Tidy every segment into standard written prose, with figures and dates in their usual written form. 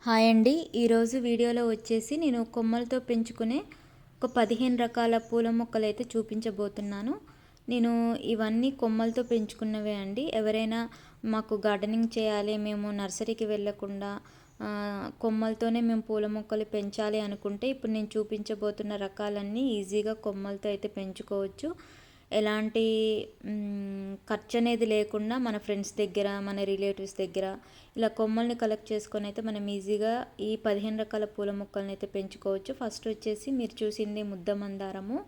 Hi అండి. ఈరోజు వీడియోలో వచ్చేసి నేను కొమ్మలతో పెంచుకునే ఒక 15 రకాల పూల మొక్కలైతే చూపించబోతున్నాను. నేను ఇవన్నీ కొమ్మలతో పెంచుకున్నవే అండి. ఎవరైనా మాకు గార్డెనింగ్ చేయాలి, మేము నర్సరీకి వెళ్ళకుండా కొమ్మలతోనే మేము పూల మొక్కలు పెంచాలి అనుకుంటే ఇప్పుడు నేను చూపించబోతున్న రకాలన్నీ ఈజీగా కొమ్మలతో అయితే పెంచుకోవచ్చు. ఎలాంటి ఖర్చు అనేది లేకుండా మన ఫ్రెండ్స్ దగ్గర, మన రిలేటివ్స్ దగ్గర ఇలా కొమ్మల్ని కలెక్ట్ చేసుకొని అయితే మనం ఈజీగా ఈ 15 రకాల పూల మొక్కలను అయితే పెంచుకోవచ్చు. ఫస్ట్ వచ్చేసి మీరు చూసింది ముద్ద మందారము,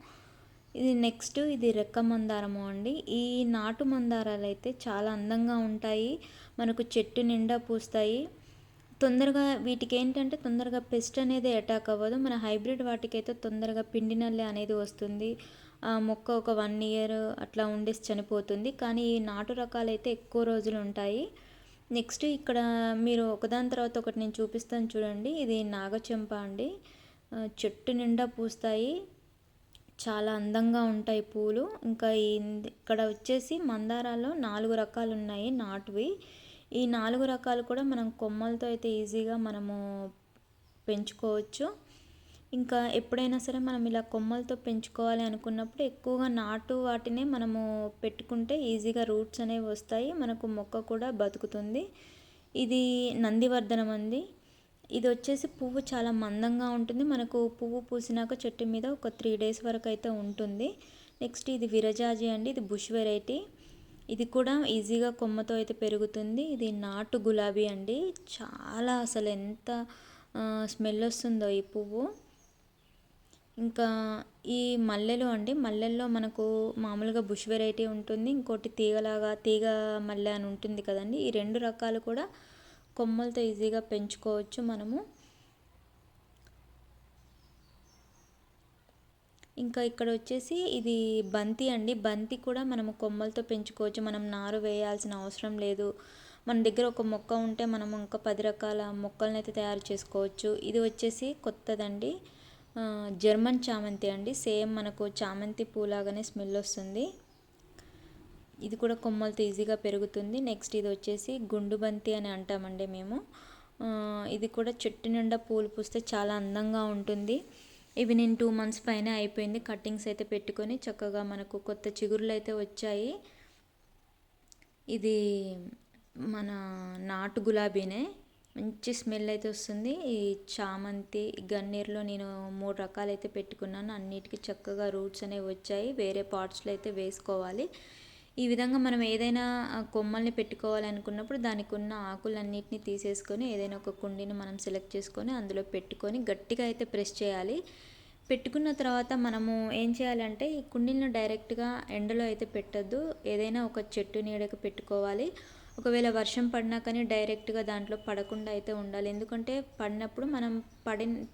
ఇది నెక్స్ట్ ఇది రెక్క మందారము అండి. ఈ నాటు మందారాలు అయితే చాలా అందంగా ఉంటాయి, మనకు చెట్టు నిండా పూస్తాయి. తొందరగా వీటికి ఏంటంటే తొందరగా పెస్ట్ అనేది అటాక్ అవ్వదు. మన హైబ్రిడ్ వాటికైతే తొందరగా పిండి నల్లి అనేది వస్తుంది, మొక్క ఒక 1 ఇయర్ అట్లా ఉండేసి చనిపోతుంది. కానీ ఈ నాటు రకాలు అయితే ఎక్కువ రోజులు ఉంటాయి. నెక్స్ట్ ఇక్కడ మీరు ఒకదాని తర్వాత ఒకటి నేను చూపిస్తాను చూడండి. ఇది నాగచెంప అండి, చెట్టు నిండా పూస్తాయి, చాలా అందంగా ఉంటాయి పూలు. ఇంకా ఇక్కడ వచ్చేసి మందారాల్లో 4 రకాలు ఉన్నాయి నాటువి. ఈ 4 రకాలు కూడా మనం కొమ్మలతో అయితే ఈజీగా మనము పెంచుకోవచ్చు. ఇంకా ఎప్పుడైనా సరే మనం ఇలా కొమ్మలతో పెంచుకోవాలి అనుకున్నప్పుడు ఎక్కువగా నాటు వాటినే మనము పెట్టుకుంటే ఈజీగా రూట్స్ అనేవి వస్తాయి, మనకు మొక్క కూడా బతుకుతుంది. ఇది నందివర్ధనం అండి. ఇది వచ్చేసి పువ్వు చాలా మందంగా ఉంటుంది, మనకు పువ్వు పూసినాక చెట్టు మీద ఒక 3 days వరకు అయితే ఉంటుంది. నెక్స్ట్ ఇది విరజాజి అండి, ఇది బుష్ వెరైటీ. ఇది కూడా ఈజీగా కొమ్మతో అయితే పెరుగుతుంది. ఇది నాటు గులాబీ అండి, చాలా అసలు ఎంత స్మెల్ వస్తుందో ఈ పువ్వు. ఇంకా ఈ మల్లెలు అండి, మల్లెల్లో మనకు మామూలుగా బుష్ వెరైటీ ఉంటుంది, ఇంకోటి తీగలాగా తీగ మల్లె అని ఉంటుంది కదండి. ఈ 2 రకాలు కూడా కొమ్మలతో ఈజీగా పెంచుకోవచ్చు మనము. ఇంకా ఇక్కడ వచ్చేసి ఇది బంతి అండి, బంతి కూడా మనము కొమ్మలతో పెంచుకోవచ్చు. మనం నారు వేయాల్సిన అవసరం లేదు. మన దగ్గర ఒక మొక్క ఉంటే మనం ఇంకా 10 రకాల మొక్కలను అయితే తయారు చేసుకోవచ్చు. ఇది వచ్చేసి కొత్తదండి, జర్మన్ చామంతి అండి, సేమ్ మనకు చామంతి పూలాగానే స్మెల్ వస్తుంది. ఇది కూడా కొమ్మలతో ఈజీగా పెరుగుతుంది. నెక్స్ట్ ఇది వచ్చేసి గుండు బంతి అని అంటామండి మేము. ఇది కూడా చెట్టు నిండా పూలు పూస్తే చాలా అందంగా ఉంటుంది. ఇవి నేను 2 months పైన అయిపోయింది కట్టింగ్స్ అయితే పెట్టుకొని, చక్కగా మనకు కొత్త చిగురులు అయితే వచ్చాయి. ఇది మన నాటు గులాబీనే, మంచి స్మెల్ అయితే వస్తుంది. ఈ చామంతి గన్నేరులో నేను 3 రకాలు అయితే పెట్టుకున్నాను, అన్నిటికీ చక్కగా రూట్స్ అనేవి వచ్చాయి. వేరే పాట్స్లో అయితే వేసుకోవాలి. ఈ విధంగా మనం ఏదైనా కొమ్మల్ని పెట్టుకోవాలి అనుకున్నప్పుడు దానికి ఉన్న ఆకులన్నిటిని తీసేసుకొని ఏదైనా ఒక కుండీని మనం సెలెక్ట్ చేసుకొని అందులో పెట్టుకొని గట్టిగా అయితే ప్రెస్ చేయాలి. పెట్టుకున్న తర్వాత మనము ఏం చేయాలంటే ఈ కుండీలను డైరెక్ట్గా ఎండలో అయితే పెట్టద్దు, ఏదైనా ఒక చెట్టు నీడకు పెట్టుకోవాలి. ఒకవేళ వర్షం పడినా కానీ డైరెక్ట్గా దాంట్లో పడకుండా అయితే ఉండాలి, ఎందుకంటే పడినప్పుడు మనం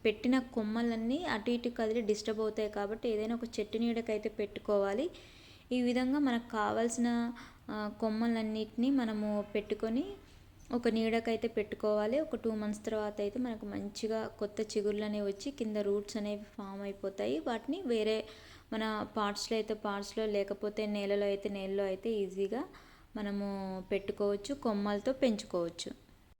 పెట్టిన కొమ్మలన్నీ అటు ఇటు కదిలి డిస్టర్బ్ అవుతాయి. కాబట్టి ఏదైనా ఒక చెట్టు నీడకైతే పెట్టుకోవాలి. ఈ విధంగా మనకు కావాల్సిన కొమ్మలన్నిటినీ మనము పెట్టుకొని ఒక నీడకైతే పెట్టుకోవాలి. ఒక 2 months తర్వాత అయితే మనకు మంచిగా కొత్త చిగుర్లు అనేవి వచ్చి కింద రూట్స్ అనేవి ఫామ్ అయిపోతాయి. వాటిని వేరే మన పార్ట్స్లో అయితే పార్ట్స్లో, లేకపోతే నేలలో అయితే నేలలో అయితే ఈజీగా మనము పెట్టుకోవచ్చు, కొమ్మలతో పెంచుకోవచ్చు.